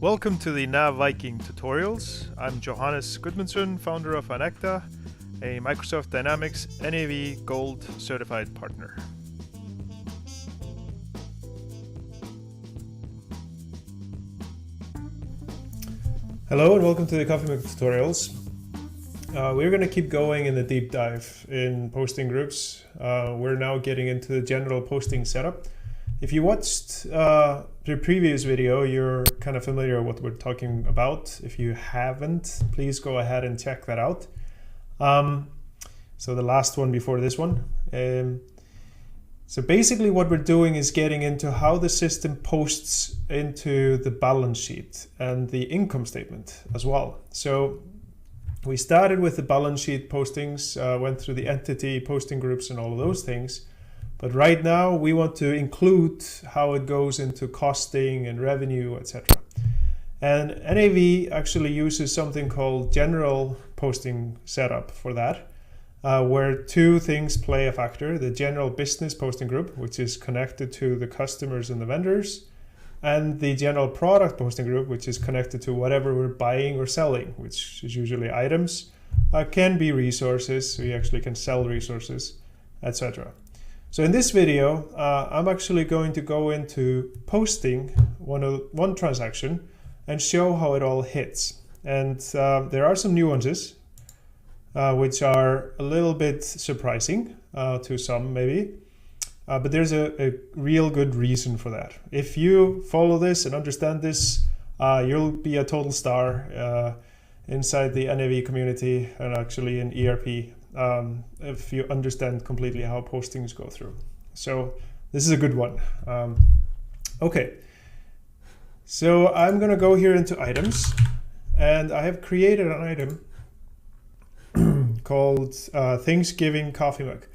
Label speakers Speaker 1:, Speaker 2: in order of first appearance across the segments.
Speaker 1: Welcome to the NAV Viking tutorials. I'm Johannes Gudmundsson, founder of Anecta, a Microsoft Dynamics NAV Gold certified partner. Hello and welcome to the Coffee Mug tutorials. We're going to keep going in the deep dive in posting groups. We're now getting into the general posting setup. If you watched the previous video, you're kind of familiar with what we're talking about. If you haven't, please go ahead and check that out. So the last one before this one. So basically what we're doing is getting into how the system posts into the balance sheet and the income statement as well. So we started with the balance sheet postings, went through the entity posting groups and all of those things. But right now we want to include how it goes into costing and revenue, etc. And NAV actually uses something called general posting setup for that, where two things play a factor: the general business posting group, which is connected to the customers and the vendors, and the general product posting group, which is connected to whatever we're buying or selling, which is usually items, can be resources, so you actually can sell resources, etc. So in this video, I'm actually going to go into posting one transaction and show how it all hits. And there are some nuances, which are a little bit surprising to some maybe, but there's a real good reason for that. If you follow this and understand this, you'll be a total star inside the NAV community and actually in ERP. If you understand completely how postings go through. So this is a good one. Okay, so I'm gonna go here into items, and I have created an item called Thanksgiving Coffee Mug.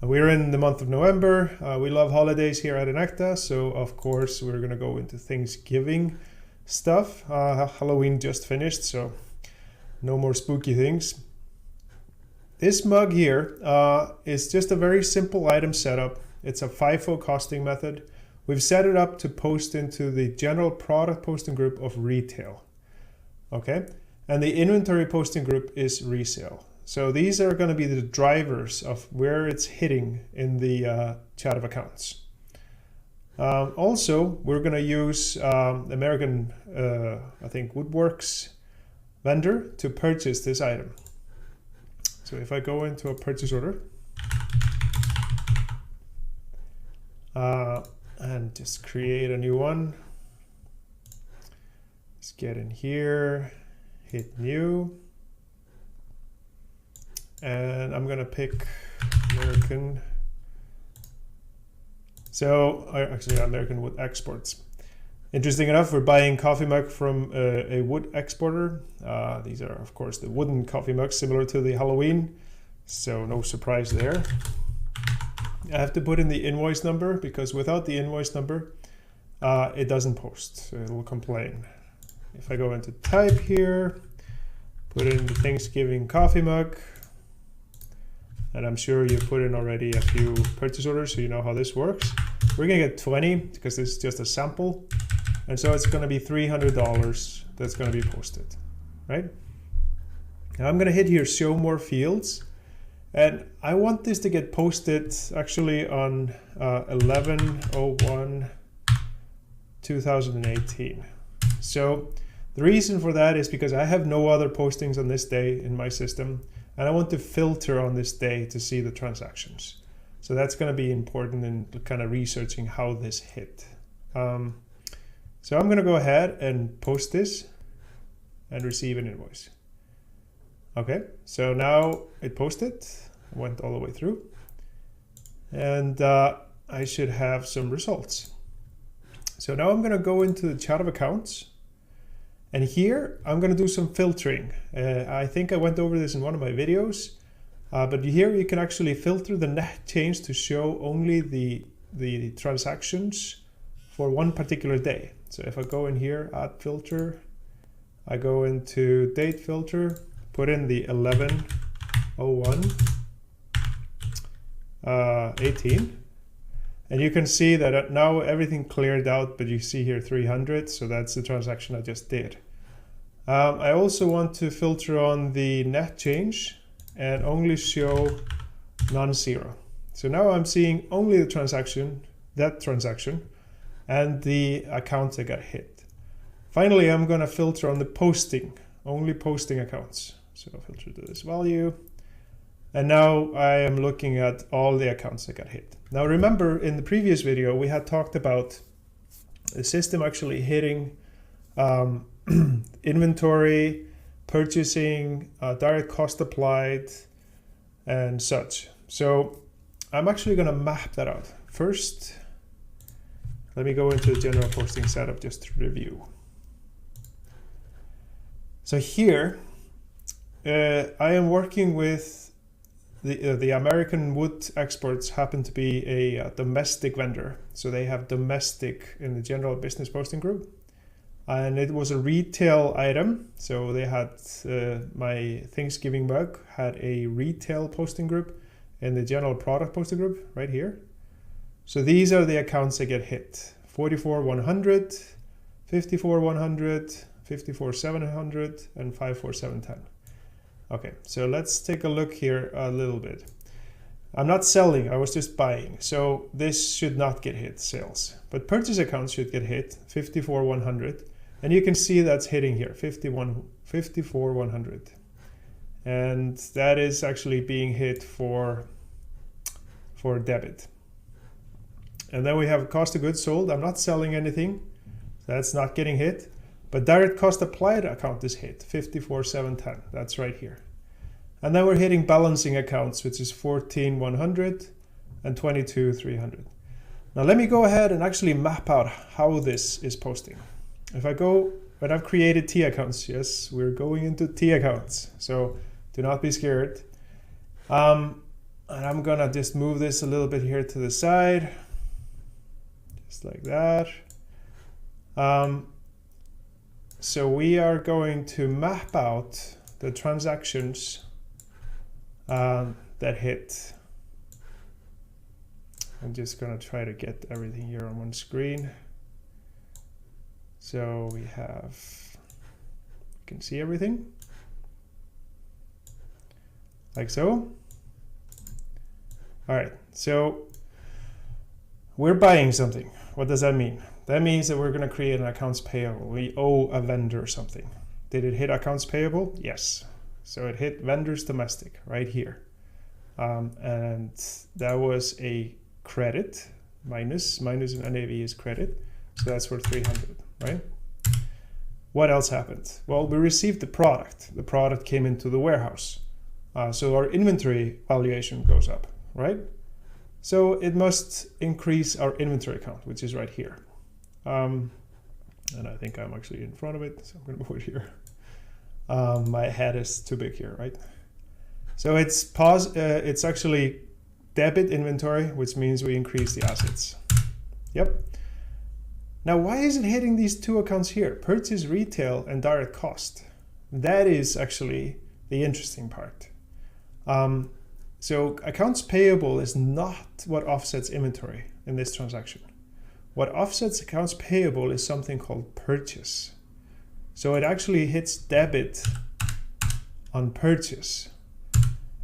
Speaker 1: We're in the month of November. We love holidays here at Anecta, so of course we're gonna go into Thanksgiving stuff. Halloween just finished, so no more spooky things. This mug here is just a very simple item setup. It's a FIFO costing method. We've set it up to post into the general product posting group of retail. Okay, and the inventory posting group is resale. So these are going to be the drivers of where it's hitting in the chart of accounts. Also, we're going to use American, I think, Woodworks vendor to purchase this item. So if I go into a purchase order and just create a new one, let's get in here, hit new, and I'm gonna pick American. So actually American Wood Exports. Interesting enough, we're buying coffee mug from a wood exporter. These are, of course, the wooden coffee mugs similar to the Halloween, so no surprise there. I have to put in the invoice number because without the invoice number, it doesn't post, so it'll complain. If I go into type here, put in the Thanksgiving coffee mug, and I'm sure you put in already a few purchase orders, so you know how this works. We're gonna get 20 because this is just a sample. And so it's going to be $300 that's going to be posted, right? Now I'm going to hit here, show more fields. And I want this to get posted actually on 11/01/2018. So the reason for that is because I have no other postings on this day in my system. And I want to filter on this day to see the transactions. So that's going to be important in kind of researching how this hit. So I'm going to go ahead and post this and receive an invoice. Okay, so now it posted, went all the way through, and I should have some results. So now I'm going to go into the chart of accounts, and here I'm going to do some filtering. I think I went over this in one of my videos, but here you can actually filter the net change to show only the transactions for one particular day. So if I go in here, add filter, I go into date filter, put in the 11/01/18, And you can see that now everything cleared out, but you see here 300, so that's the transaction I just did. I also want to filter on the net change and only show non-zero. So now I'm seeing only the transaction, that transaction, and the account that got hit. Finally, I'm going to filter on the posting, only posting accounts. So I'll filter to this value. And now I am looking at all the accounts that got hit. Now remember, in the previous video, we had talked about the system actually hitting inventory, purchasing, direct cost applied, and such. So I'm actually going to map that out. First, let me go into the general posting setup just to review. So here, I am working with the American wood exports happen to be a domestic vendor. So they have domestic in the general business posting group. And it was a retail item. So they had, my Thanksgiving mug had a retail posting group in the general product posting group right here. So these are the accounts that get hit. 44,100, 54,100, 54,700, and 54,710. Okay, so let's take a look here a little bit. I'm not selling, I was just buying. So this should not get hit, sales. But purchase accounts should get hit, 54,100. And you can see that's hitting here, 54,100. And that is actually being hit for debit. And then we have cost of goods sold. I'm not selling anything. That's not getting hit. But direct cost applied account is hit, 54,710. That's right here. And then we're hitting balancing accounts, which is 14,100 and 22,300. Now let me go ahead and actually map out how this is posting. If I go, when I've created T accounts, yes, we're going into T accounts. So do not be scared. And I'm gonna just move this a little bit here to the side, just like that. So we are going to map out the transactions that hit. I'm just going to try to get everything here on one screen. So we have, you can see everything like so. All right, so we're buying something. What does that mean? That means that we're going to create an accounts payable. We owe a vendor something. Did it hit accounts payable? Yes. So it hit vendors domestic right here. And that was a credit, minus in NAV is credit. So that's for 300, right? What else happened? Well, we received the product. The product came into the warehouse. So our inventory valuation goes up, right? So it must increase our inventory count, which is right here. And I think I'm actually in front of it, so I'm going to move it here. My head is too big here, right? So it's actually debit inventory, which means we increase the assets. Yep. Now, why is it hitting these two accounts here? Purchase, retail, and direct cost. That is actually the interesting part. So accounts payable is not what offsets inventory in this transaction. What offsets accounts payable is something called purchase. So it actually hits debit on purchase.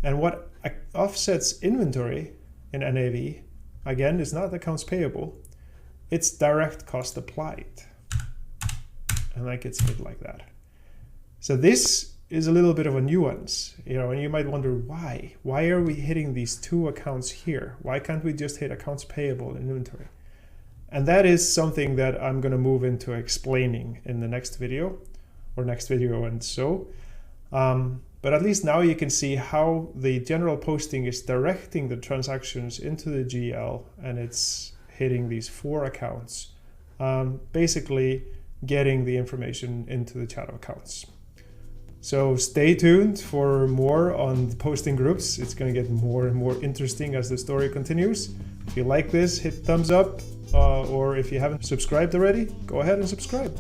Speaker 1: And what offsets inventory in NAV, again, is not accounts payable, it's direct cost applied. And that gets hit like that. So this is a little bit of a nuance, and you might wonder why. Why are we hitting these two accounts here? Why can't we just hit accounts payable and inventory? And that is something that I'm going to move into explaining in the next video, and so. But at least now you can see how the general posting is directing the transactions into the GL, and it's hitting these four accounts, basically getting the information into the chat accounts. So stay tuned for more on the posting groups. It's going to get more and more interesting as the story continues. If you like this, hit thumbs up, or if you haven't subscribed already, go ahead and subscribe.